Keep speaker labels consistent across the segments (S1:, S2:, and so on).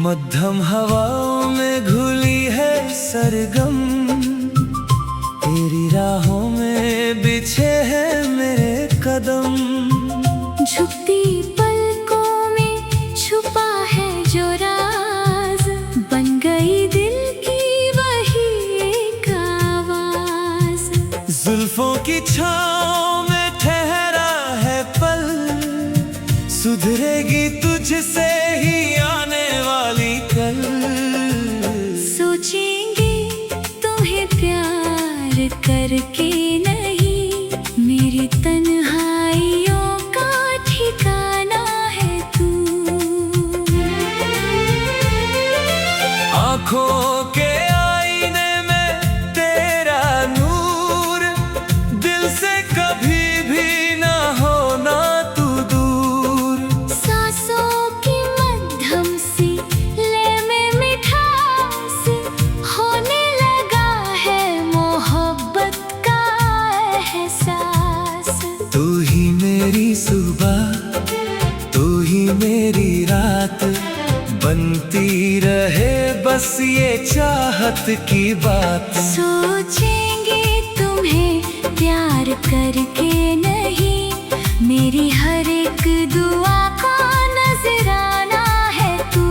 S1: मध्यम हवाओं में घुली है सरगम, तेरी राहों में बिछे हैं मेरे कदम।
S2: झुकती पलकों में छुपा है जो राज, बन गई दिल की वही एक आवाज।
S1: जुल्फों की छाँव में ठहरा है पल, सुधरेगी तुझसे ही आने वाली कल।
S2: सोचेंगे तुम्हें प्यार करके नहीं, मेरी तन्हाइयों का ठिकाना है तू।
S1: आँखों के आईने में तेरा नूर, दिल से कभी भी ना होना तू दूर।
S2: सांसों की मध्यम सी लय में मिठास, होने लगा है मोहब्बत का एहसास।
S1: तू ही मेरी सुबह, तू ही मेरी रात, बनती रहे बस ये चाहत की बात।
S2: सोचेंगे तुम्हें प्यार करके नहीं, मेरी हर एक दुआ का नजराना है तू।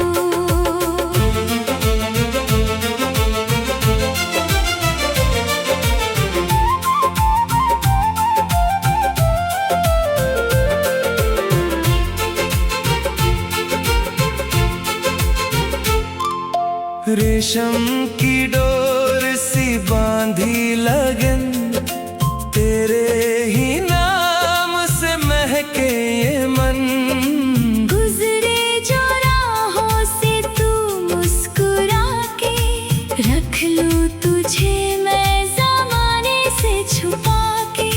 S1: रेशम की डोर सी बांधी लगन, तेरे ही नाम से महके ये मन।
S2: गुजरे जो राहों से तू मुस्कुरा के, रख लूं तुझे मैं ज़माने से छुपा के।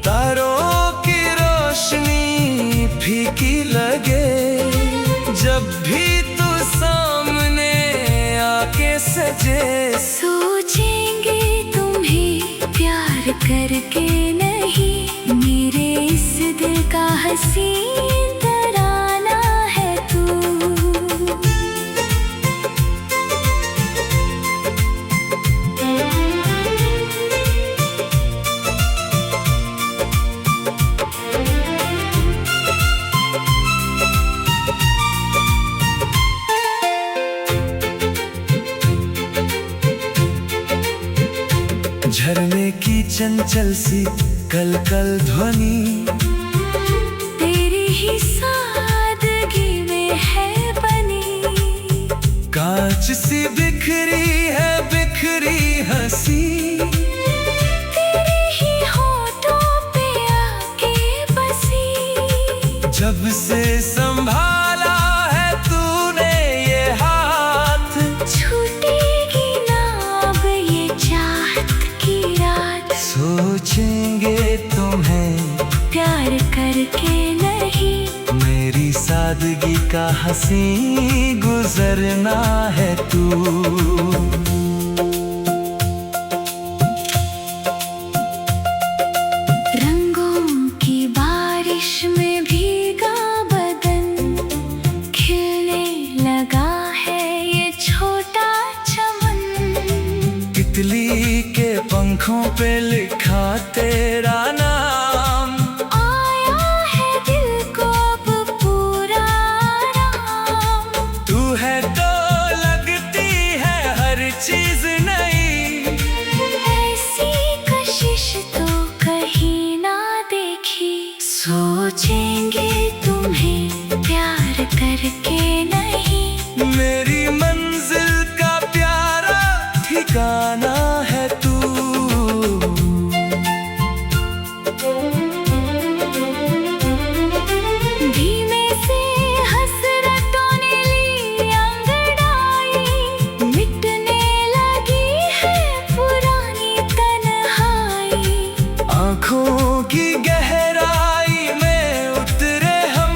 S1: तारों की रोशनी फीकी लगे, जब भी तू सामने आके सजे।
S2: सोचेंगे तुम्हें प्यार करके नहीं, मेरे इस दिल का हसीन तराना है तू।
S1: झरने की चंचल सी कल कल ध्वनि,
S2: तेरी ही सादगी में है बनी।
S1: कांच सी बिखरी है बिखरी हंसी,
S2: तेरे ही होठों पे आके बसी।
S1: जब से संभाला है तूने ये हाथ,
S2: छूटेगी ना अब ये चाहत की रात।
S1: सोचेंगे तुम्हें
S2: प्यार करके नहीं,
S1: मेरी सादगी का हंसी गुजरना है तू।
S2: रंगों की बारिश में भीगा बदन, खिलने लगा है ये छोटा चमन।
S1: तितली के पंखों पे लिखा तेरा नाम,
S2: आया है दिल को अब पूरा आराम।
S1: तू है तो लगती है हर चीज नई,
S2: ऐसी कशिश तो कहीं ना देखी। सोचेंगे तुम्हें प्यार करके नहीं,
S1: मेरी मंजिल का प्यारा ठिकाना ठिकाना है तू।
S2: धीमे से हसरतों ने ली अंगड़ाई, मिटने लगी है पुरानी तन्हाई।
S1: आँखों की गहराई में उतरे हम,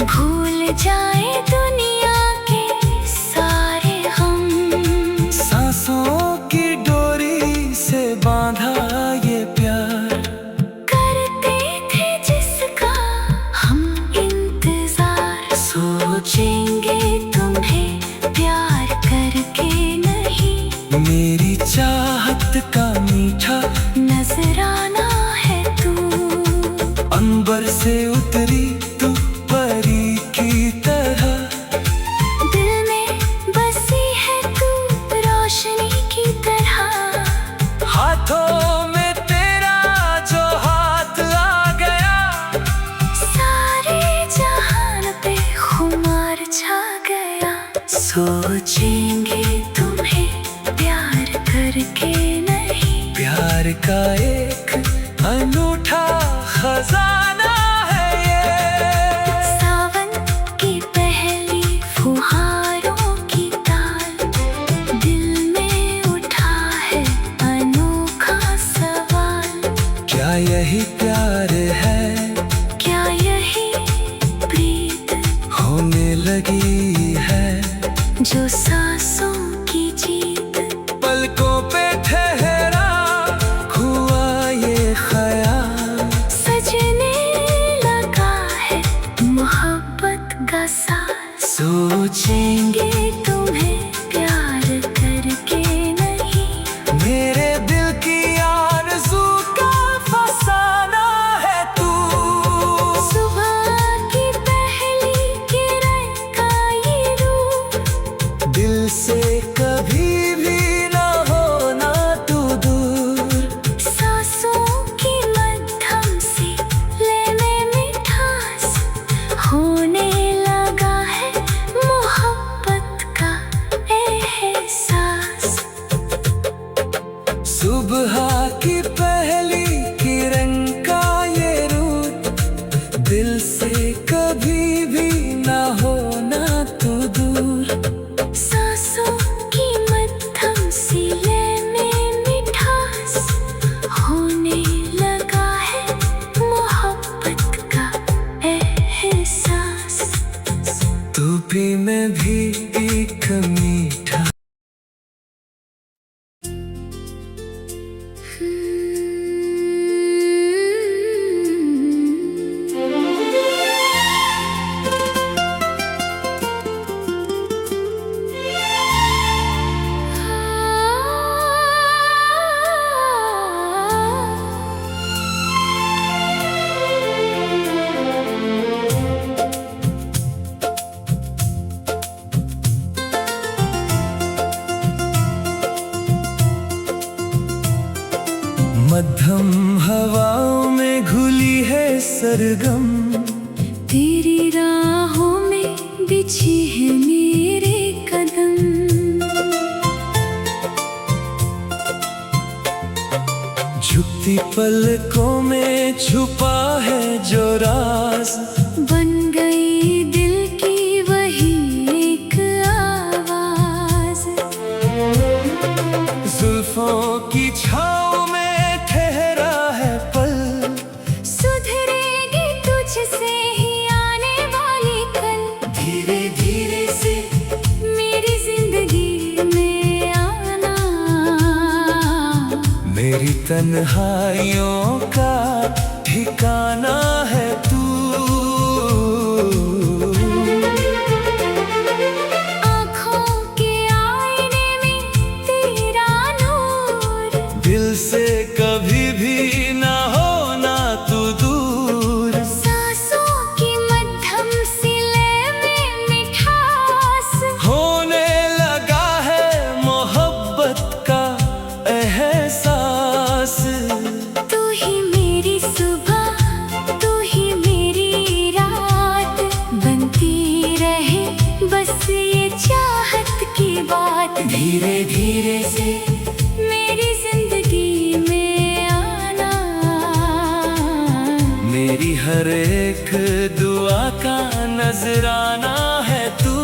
S2: भूल जाए दुनिया के सारे गम।
S1: सांसों की डोरी से बांधा ये प्यार,
S2: करते थे जिसका हम इंतजार। सोचेंगे तुम्हें प्यार करके नहीं,
S1: मेरी चाहत का मीठा
S2: नजराना है तू।
S1: अंबर से उतरी तू परी की तरह,
S2: दिल में बसी है तू रोशनी की तरह।
S1: हाथों में तेरा जो हाथ आ गया,
S2: सारे जहान पे खुमार छा गया। सोचेंगे तुम्हें प्यार करके नहीं,
S1: प्यार का एक अनूठा खजाना है ये।
S2: सावन की पहली फुहारों की ताल, दिल में उठा है अनोखा सवाल।
S1: क्या यही प्यार है,
S2: क्या यही प्रीत
S1: होने लगी है,
S2: जो सांसों की जीत।
S1: पलकों पे ठहरा हुआ ये ख्याल,
S2: सजने लगा है मोहब्बत का साथ। सोचेंगे तुम्हें प्यार करके नहीं,
S1: मेरे दिल की आरज़ू का फसाना है तू।
S2: सुबह की पहली किरण का ये रूप,
S1: दिल से कभी भी ना होना तू दूर,
S2: सांसों की मध्यम सी लेने मिठास। होने लगा है मोहब्बत का एहसास।
S1: सुबह की पहली किरण का ये रूप, दिल से कभी भी ना होना तू दूर,
S2: सांसों की मध्यम सी लेने मिठास। होने लगा है मोहब्बत का एहसास।
S1: तू भी मैं भी एक मीठा। मध्यम हवाओं में घुली है सरगम,
S2: तेरी राहों में बिछी है मेरे कदम।
S1: झुकती पलकों में छुपा है जो राज,
S2: बन गई दिल की वही एक आवाज।
S1: जुल्फों की छाँव में ठहरा है पल,
S2: सुधरेगी तुझसे ही आने वाली कल।
S1: धीरे धीरे से
S2: मेरी जिंदगी में आना,
S1: मेरी तन्हाइयों का ठिकाना है तू।
S2: आँखों के आईने में तेरा नूर,
S1: दिल से कभी भी ना होना तू दूर,
S2: सांसों की मध्यम सी लय में मिठास।
S1: होने लगा है मोहब्बत का एहसास।
S2: तू ही मेरी सुबह, तू ही धीरे धीरे से मेरी जिंदगी में आना।
S1: मेरी हर एक दुआ का नजराना है तू।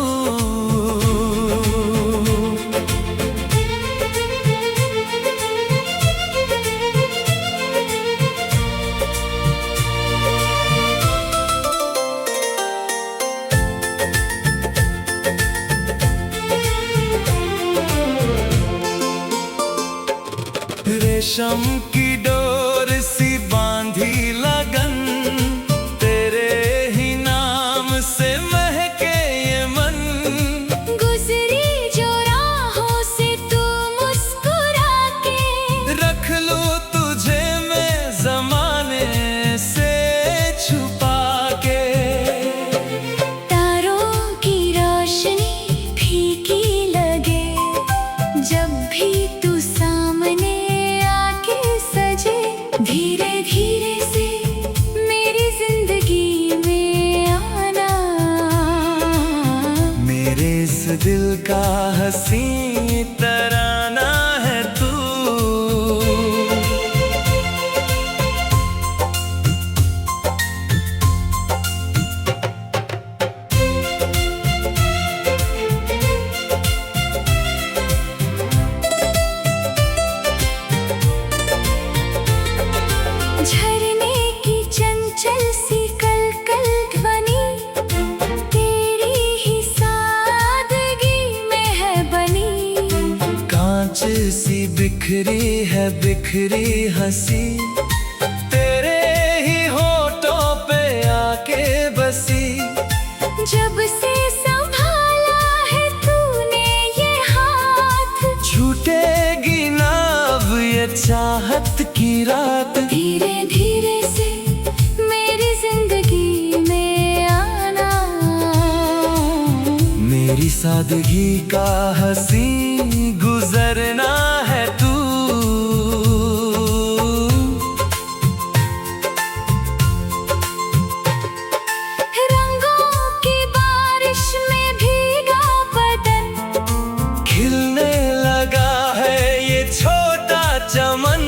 S1: रेशम की डोर सी बांधी लगन, तेरे ही नाम से महके ये मन।
S2: गुजरी जो राहों से तू मुस्कुरा के,
S1: रख लूं तुझे मैं जमाने से छुपा के।
S2: तारों की रोशनी फीकी लगे जब भी तू सामने आके सजे। धीरे धीरे से मेरी जिंदगी में आना।
S1: मेरे इस दिल का हंसी तराना है तू।
S2: झरने की चंचल सी कलकल ध्वनि, तेरी ही सादगी में है बनी।
S1: कांच सी बिखरी है बिखरी हंसी, तेरे ही होठों पे आके बसी।
S2: जब से संभाला है तूने ये हाथ,
S1: छूटेगी ना अब ये चाहत की रात।
S2: धीरे धीरे से मेरी जिंदगी में आना।
S1: मेरी सादगी का हंसी गुजरना है तू।
S2: रंगों की बारिश में भीगा बदन,
S1: खिलने लगा है ये छोटा चमन।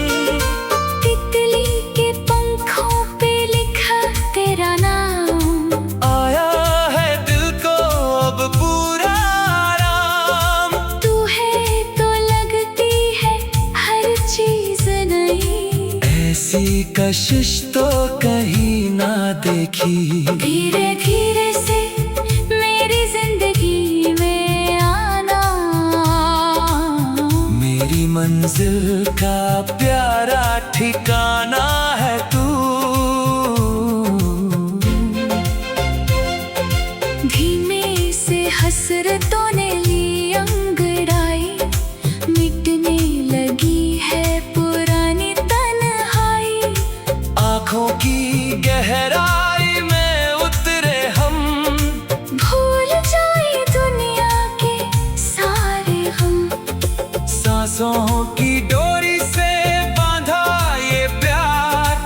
S2: तितली के पंखों पे लिखा तेरा नाम।
S1: आया है दिल को अब पूरा आराम।
S2: तू है तो लगती है हर चीज नई,
S1: ऐसी कशिश तो कहीं ना देखी।
S2: धीरे धीरे से मेरी जिंदगी में आना।
S1: मेरी मंजिल का प्यारा ठिकाना है तू।
S2: धीमे से हसरतों ने ली अंगड़ाई, मिटने लगी है पुरानी तन्हाई।
S1: आँखों की गहराई में उतरे हम,
S2: भूल जाए दुनिया के सारे हम।
S1: सांसों की डोरी से बांधा ये प्यार,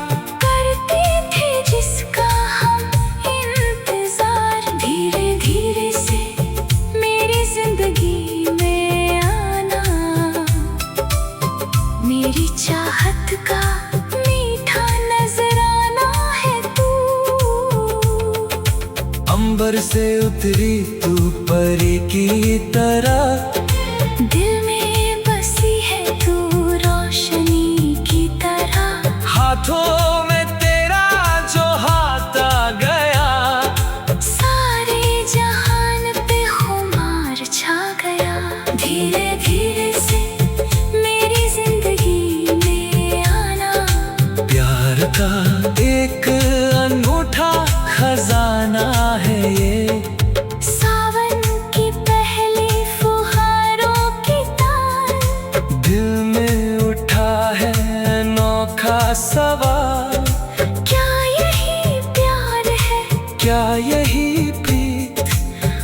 S2: करते थे जिसका हम इंतजार। धीरे धीरे से मेरी जिंदगी में आना। मेरी चाहत का मीठा नजराना है तू।
S1: अंबर से उतरी तू परी की तरह,
S2: दिल में बसी है तू रोशनी की तरह।
S1: हाथों में तेरा जो हाथ आ गया,
S2: सारे जहान पे खुमार छा गया। धीरे धीरे से मेरी जिंदगी में आना।
S1: प्यार का एक अनूठा खजाना है ये।
S2: सावन की पहली फुहारों की तार,
S1: दिल में उठा है अनोखा सवाल।
S2: क्या यही प्यार है?
S1: क्या यही प्रीत?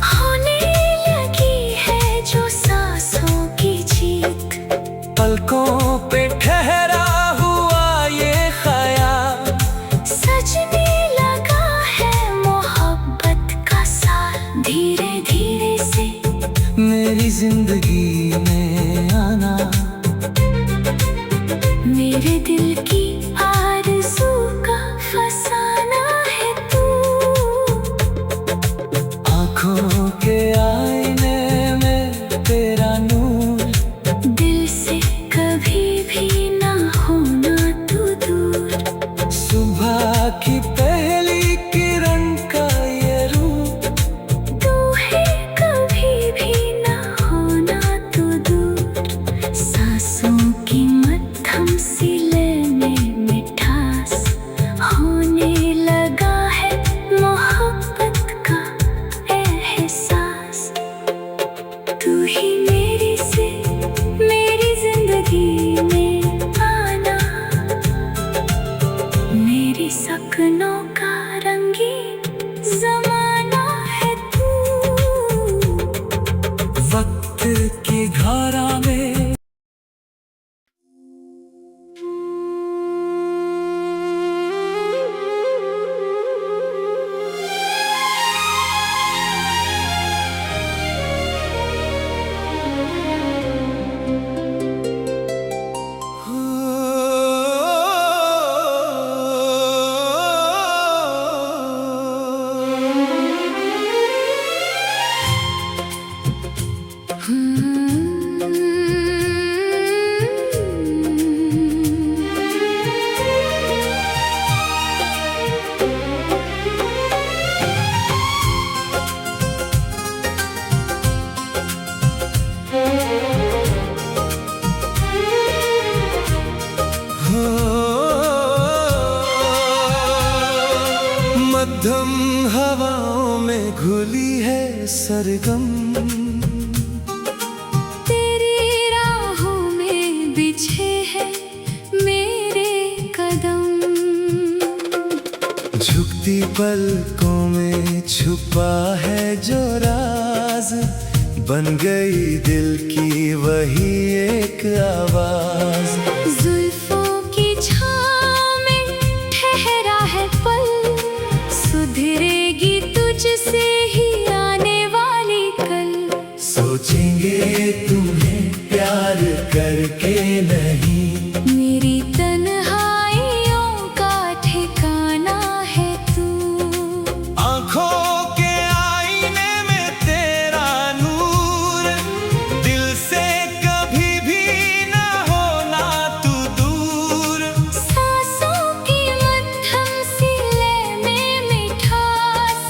S2: होने लगी है जो सांसों की जीत।
S1: पलकों पे ठहरा हुआ ये ख्याल, घुली है सरगम।
S2: तेरी राहों में बिछे हैं मेरे कदम।
S1: झुकती पलकों में छुपा है जो राज, बन गई दिल की वही एक आवाज।
S2: जुल्फों की छाँव में ठहरा है पल, सुधरेगी तुझसे ही आने वाली कल।
S1: सोचेंगे तुम्हें प्यार करके नहीं,
S2: मेरी तन्हाइयों का ठिकाना है तू।
S1: आँखों के आईने में तेरा नूर, दिल से कभी भी ना होना तू दूर।
S2: सांसों की मध्यम सी लय में मिठास,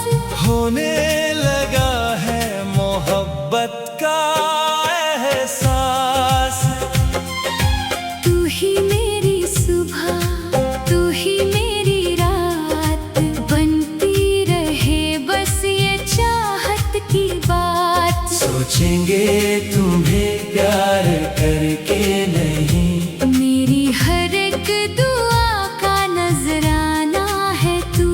S1: होने लगा है मोहब्बत का एहसास।
S2: तू ही मेरी सुबह, तू ही मेरी रात, बनती रहे बस ये चाहत की बात।
S1: सोचेंगे तुम्हें प्यार करके नहीं,
S2: मेरी हर एक दुआ का नजराना है तू।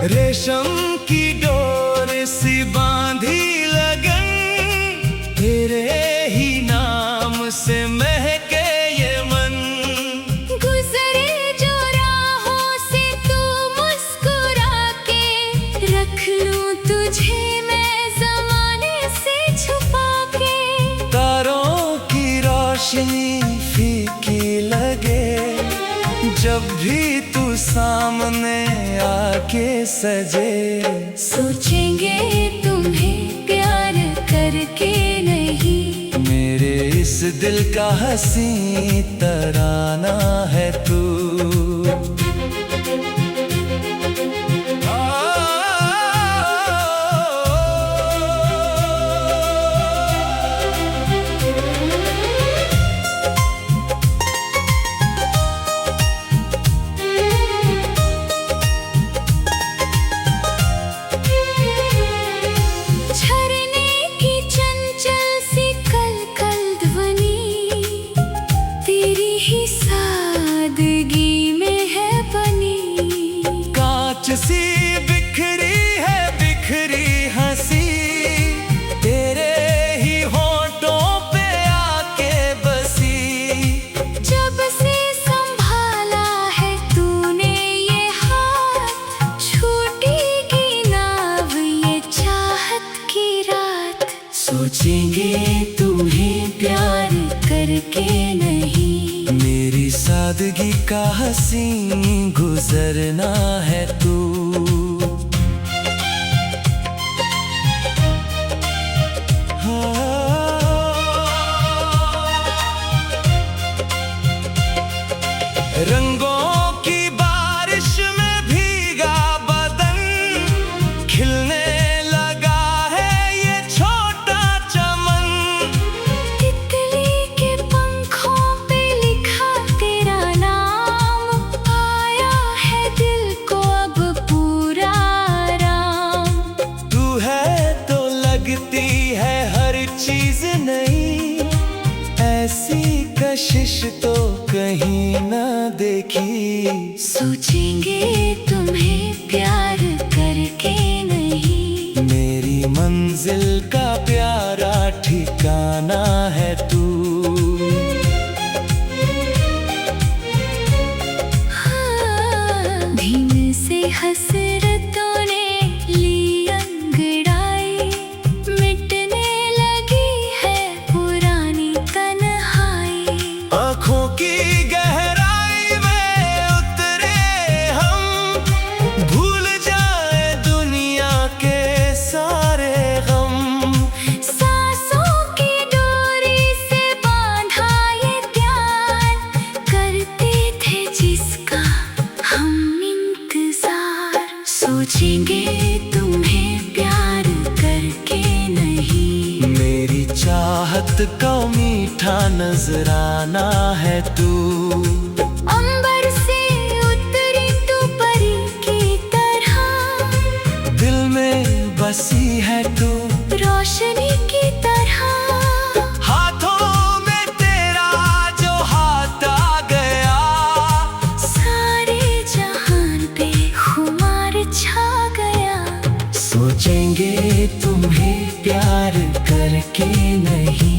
S1: रेशम की डोर सी बांधी लगन, तेरे ही नाम से महके ये मन।
S2: गुजरे जो राहों से तू मुस्कुरा के, रख लूं तुझे मैं ज़माने से छुपा के।
S1: तारों की रोशनी फीकी लगे, जब भी तू सामने आके सजे।
S2: सोचेंगे तुम्हें प्यार करके नहीं,
S1: मेरे इस दिल का हंसी तराना है तू।
S2: झरने की चंचल सी कल कल ध्वनि, तेरी ही सादगी में है बनी।
S1: कांच सी बिखरी है बिखरी हंसी, तेरे ही होठों पे आके बसी।
S2: जब से संभाला है तूने ये हाथ, छूटेगी नाव ये चाहत की रात।
S1: सोचेंगे
S2: तुम्हें प्यार करके नहीं,
S1: मेरी सादगी का हंसी गुजरना है तू। रंगों की बारिश में भीगा बदन, खिलने लगा है ये छोटा चमन।
S2: तितली के पंखों पे लिखा तेरा नाम, आया है दिल को अब पूरा आराम।
S1: तू है तो लगती है हर चीज नई, ऐसी कशिश तो कहीं ना देखी।
S2: सोचेंगे तुम्हें प्यार करके नहीं,
S1: मेरी मंजिल का प्यारा ठिकाना है तू।
S2: हाँ, भीन से हसरतों ने ली अंगड़ाई, मिटने लगी है पुरानी तन्हाई।
S1: आँखों की गहराई में उतरे हम, भूल जाए दुनिया के सारे गम।
S2: सांसों की डोरी से
S1: शहद का मीठा नजराना है तू।
S2: अंबर से उतरी तू परी की तरह,
S1: दिल में बसी है तू
S2: रोशनी की तरह।
S1: हाथों में तेरा जो हाथ आ गया,
S2: सारे जहान पे खुमार छा गया।
S1: सोचेंगे तुम्हें प्यार करके नहीं,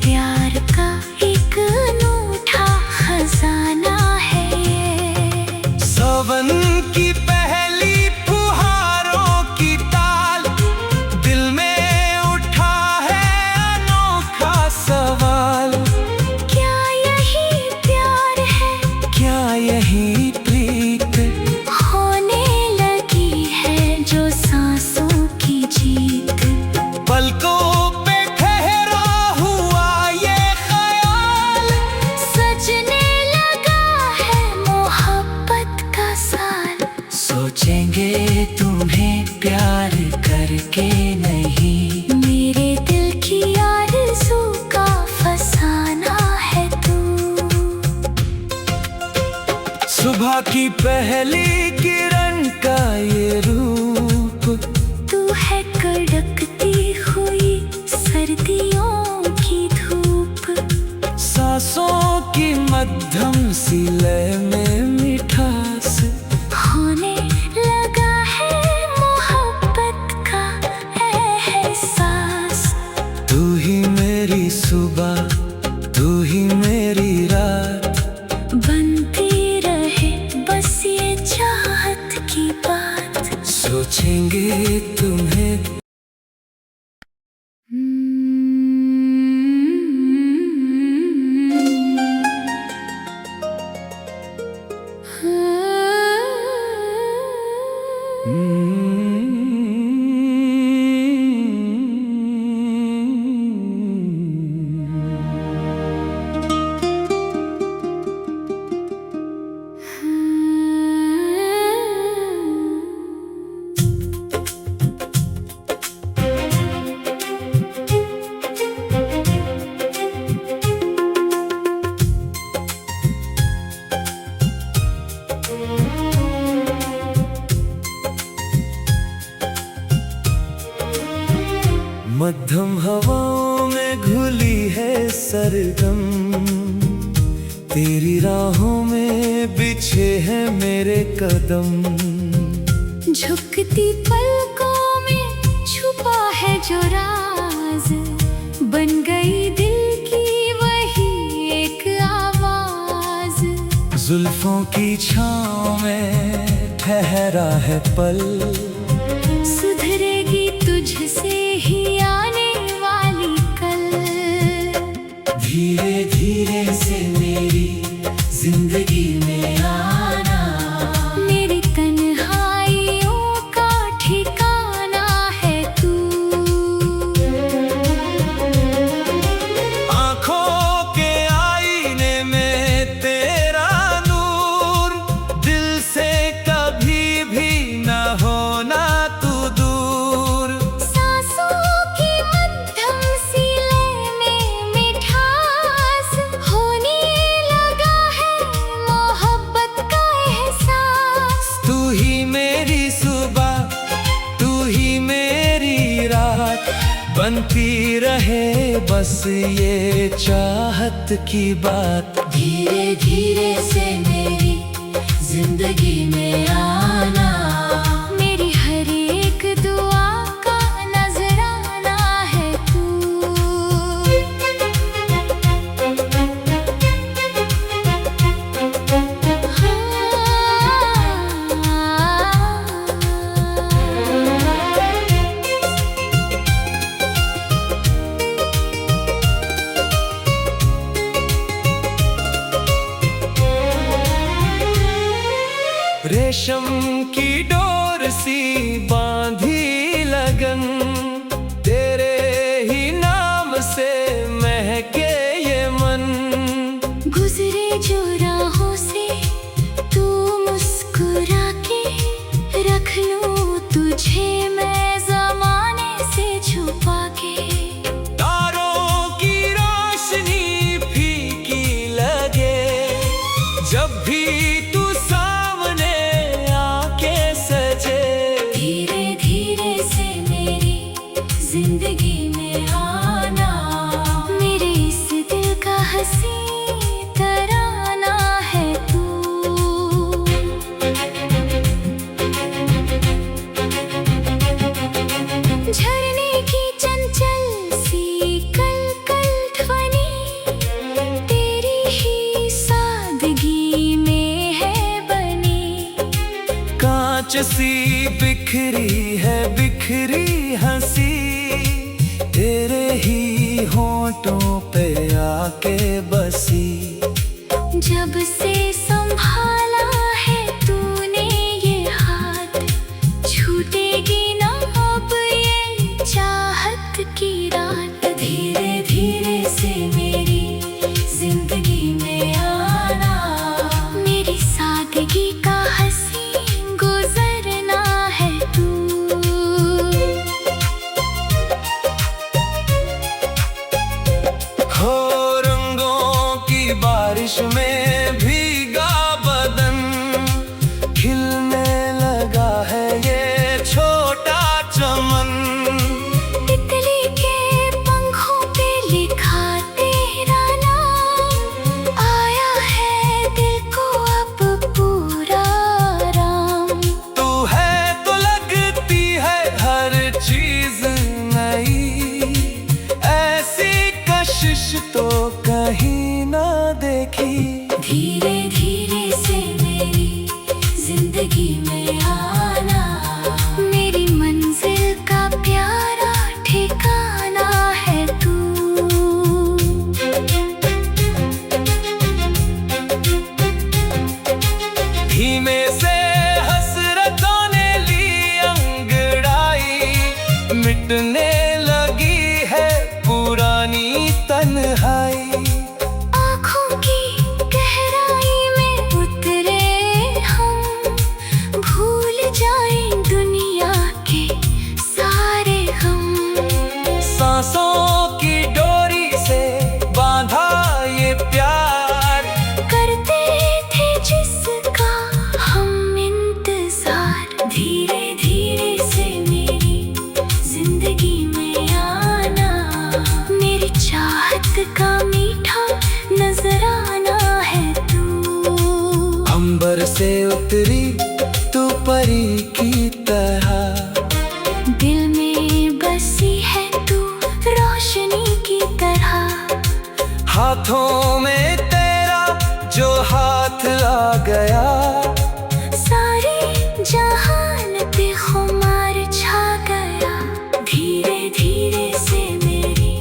S2: प्यार का एक अनूठा खजाना है ये।
S1: सावन की पहली फुहारों की ताल, दिल में उठा है अनोखा सवाल।
S2: क्या यही प्यार है?
S1: क्या यही प्रीत
S2: होने लगी है जो सांसों की जीत।
S1: पलकों पे ठहरा हुआ ये ख्याल,
S2: सजने लगा है मोहब्बत का साल।
S1: सोचेंगे तुम्हें प्यार करके नहीं,
S2: मेरे दिल की आरज़ू का फसाना है तू।
S1: सुबह की पहली किरण का ये रूप,
S2: तू है कड़कती हुई सर्दियों की धूप।
S1: सांसों की मध्यम सी लय में मिठास,
S2: होने लगा है मोहब्बत का एहसास।
S1: तू ही मेरी सुबह, तू ही मेरी रात,
S2: बनती रहे बस ये चाहत की बात।
S1: सोचेंगे तुम्हें। मध्यम हवाओं में घुली है सरगम, तेरी राहों में बिछे हैं मेरे कदम।
S2: झुकती पलकों में छुपा है जो राज, बन गई दिल की वही एक आवाज।
S1: जुल्फों की छाँव में ठहरा है पल,
S2: सुधरेगी तुझसे ही आने वाली कल।
S1: धीरे धीरे से मेरी जिंदगी में आना,
S2: मेरी तन्हाइयों का ठिकाना है तू।
S1: आँखों के आईने में तेरा नूर, दिल से कभी भी न होना तू दूर।
S2: सांसों की मध्यम सी लय में मिठास, होने लगा है मोहब्बत का एहसास।
S1: तू ही मेरी सुबह, तू ही मेरी रात, बनती रहे बस ये चाहत की बात।
S2: धीरे धीरे से मेरी जिंदगी में आना, मेरी हर एक दुआ का नजराना है तू।
S1: रेशम की डोर सी बांधी लगन, तेरे ही नाम से महके ये मन।
S2: गुजरे जो राहों से तू मुस्कुरा के, रख लूं तुझे मैं ज़माने से छुपा के।
S1: तारों की
S2: जिंदगी में आना। मेरे इस दिल का हंसी तराना है तू। झरने की चंचल सी कल कल ध्वनि तेरी ही सादगी में है बनी।
S1: कांच सी बिखरी है बिखरी हंसी तेरे ही होंठों पे आके बसी।
S2: जब से संभाला है तूने ये हाथ छूटेगी ना अब ये चाहत की रात। धीरे धीरे से मेरी जिंदगी में आना। मेरी सादगी का हंसी गुजरना है तू।
S1: हो रंगों की बारिश में भीगा बदन खिलने लगा है ये छोटा चमन।
S2: तितली के पंखों पे लिखा तेरा नाम आया है दिल को अब पूरा आराम।
S1: तू है तो लगती है हर चीज नई ऐसी कशिश तो कहीं ना देखी।
S2: धीरे धीरे से मेरी जिंदगी में आना। मेरी मंजिल का प्यारा ठिकाना है तू।
S1: धीमे से हसरतों ने ली अंगड़ाई मिटने लगी है पुरानी तन्हाई।
S2: आँखों की गहराई में उतरे हम भूल जाएं दुनिया के सारे गम।
S1: सांसों की डोरी से बांधा ये प्यार
S2: करते थे जिसका हम इंतजार। धीरे धीरे से मेरी जिंदगी में आना। मेरी चाहत का मीठा नजराना है तू।
S1: अंबर से उतरी तू परी की तरह
S2: दिल में बसी है तू रोशनी की तरह।
S1: हाथों में तेरा जो हाथ आ गया
S2: सारे जहान पे खुमार छा गया। धीरे धीरे से मेरी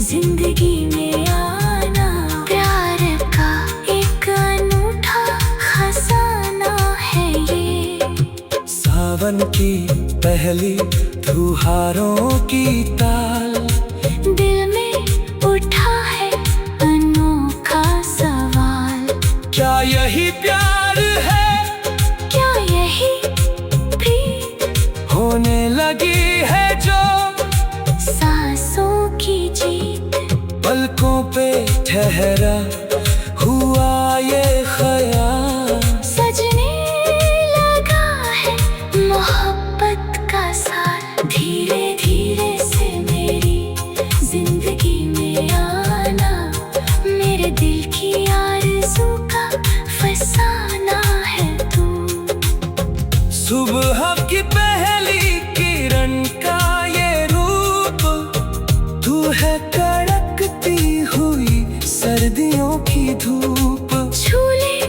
S2: जिंदगी में आना। प्यार का एक अनूठा खजाना है ये।
S1: सावन की पहली फुहारों की ताल
S2: दिल में उठा है अनोखा सवाल।
S1: क्या यही प्यार है
S2: क्या यही प्रीत
S1: होने लगी है जो
S2: सांसों की जीत।
S1: पलकों पे ठहरा हुआ ये ख्याल
S2: सजने लगा है मोहब्बत का साल। धीरे धीरे से मेरी जिंदगी में आना। मेरे दिल की आरज़ू का फसाना है तू।
S1: सुबह की पहली किरण का ये रूप तू है कड़कती हुई सर्दियों की धूप।
S2: छू ले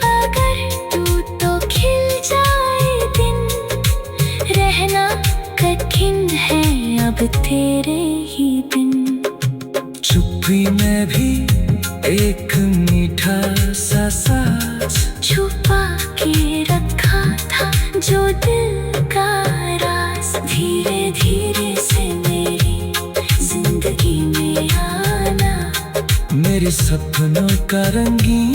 S2: अगर तू तो खिल जाए दिन। रहना कठिन है अब तेरे ही बिन।
S1: चुप्पी में भी एक मीठा सा साथ
S2: छुपा के रखा था जो दिल का राज। धीरे धीरे से मेरी जिंदगी में आना।
S1: मेरे सपनों का रंगीन